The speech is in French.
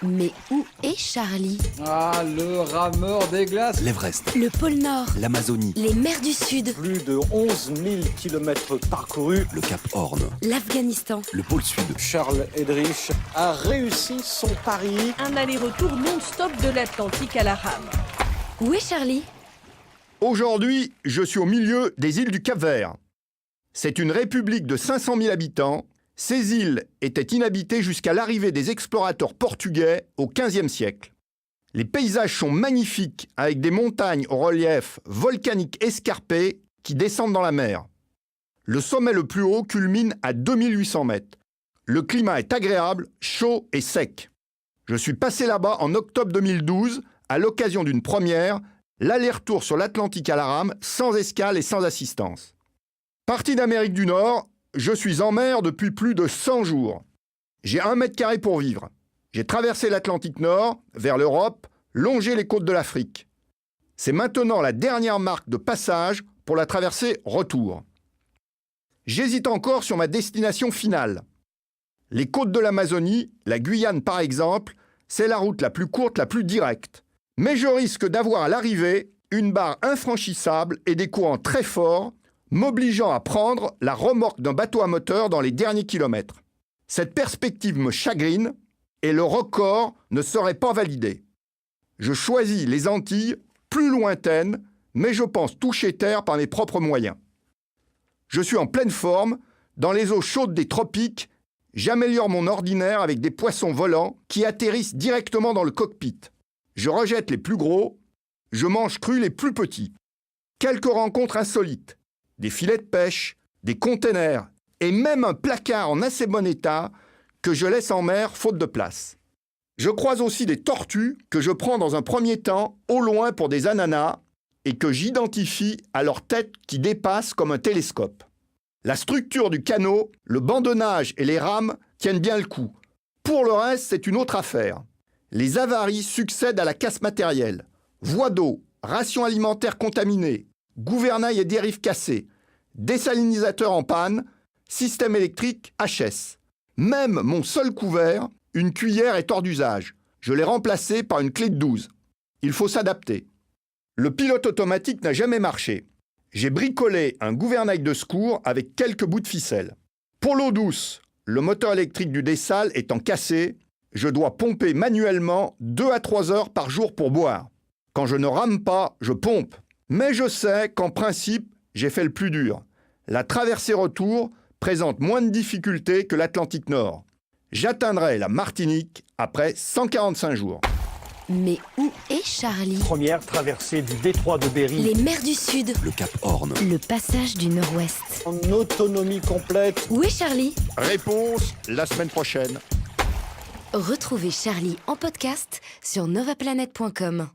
Mais où est Charlie? Ah, le rameur des glaces. L'Everest, Le pôle Nord, l'Amazonie, les mers du Sud, Plus de 11 000 kilomètres parcourus. le Cap Horn, l'Afghanistan. le pôle Sud. Charles Eddrich a réussi son pari. Un aller-retour non-stop de l'Atlantique à la rame. Où est Charlie? Aujourd'hui, je suis au milieu des îles du Cap-Vert. C'est une république de 500 000 habitants. Ces îles étaient inhabitées jusqu'à l'arrivée des explorateurs portugais au XVe siècle. Les paysages sont magnifiques avec des montagnes au relief volcanique escarpé qui descendent dans la mer. Le sommet le plus haut culmine à 2800 mètres. Le climat est agréable, chaud et sec. Je suis passé là-bas en octobre 2012 à l'occasion d'une première, l'aller-retour sur l'Atlantique à la rame, sans escale et sans assistance. Parti d'Amérique du Nord, je suis en mer depuis plus de 100 jours. J'ai 1 mètre carré pour vivre. J'ai traversé l'Atlantique Nord, vers l'Europe, longé les côtes de l'Afrique. C'est maintenant la dernière marque de passage pour la traversée retour. J'hésite encore sur ma destination finale. Les côtes de l'Amazonie, la Guyane par exemple, c'est la route la plus courte, la plus directe. Mais je risque d'avoir à l'arrivée une barre infranchissable et des courants très forts, m'obligeant à prendre la remorque d'un bateau à moteur dans les derniers kilomètres. Cette perspective me chagrine et le record ne serait pas validé. Je choisis les Antilles, plus lointaines, mais je pense toucher terre par mes propres moyens. Je suis en pleine forme, dans les eaux chaudes des tropiques, j'améliore mon ordinaire avec des poissons volants qui atterrissent directement dans le cockpit. Je rejette les plus gros, je mange cru les plus petits. Quelques rencontres insolites, des filets de pêche, des containers et même un placard en assez bon état que je laisse en mer faute de place. Je croise aussi des tortues que je prends dans un premier temps au loin pour des ananas et que j'identifie à leur tête qui dépasse comme un télescope. La structure du canot, le bandonnage et les rames tiennent bien le coup. Pour le reste, c'est une autre affaire. Les avaries succèdent à la casse matérielle. Voies d'eau, rations alimentaires contaminées, gouvernail et dérives cassées, désalinisateur en panne, système électrique HS. Même mon seul couvert, une cuillère est hors d'usage. Je l'ai remplacé par une clé de 12. Il faut s'adapter. Le pilote automatique n'a jamais marché. J'ai bricolé un gouvernail de secours avec quelques bouts de ficelle. Pour l'eau douce, le moteur électrique du dessal étant cassé, je dois pomper manuellement 2 à 3 heures par jour pour boire. Quand je ne rame pas, je pompe. Mais je sais qu'en principe, j'ai fait le plus dur. La traversée retour présente moins de difficultés que l'Atlantique Nord. J'atteindrai la Martinique après 145 jours. Mais où est Charlie? Première traversée du détroit de Bering. Les mers du Sud, Le Cap Horn, le passage du Nord-Ouest. En autonomie complète. Où est Charlie? Réponse la semaine prochaine. Retrouvez Charlie en podcast sur novaplanet.com.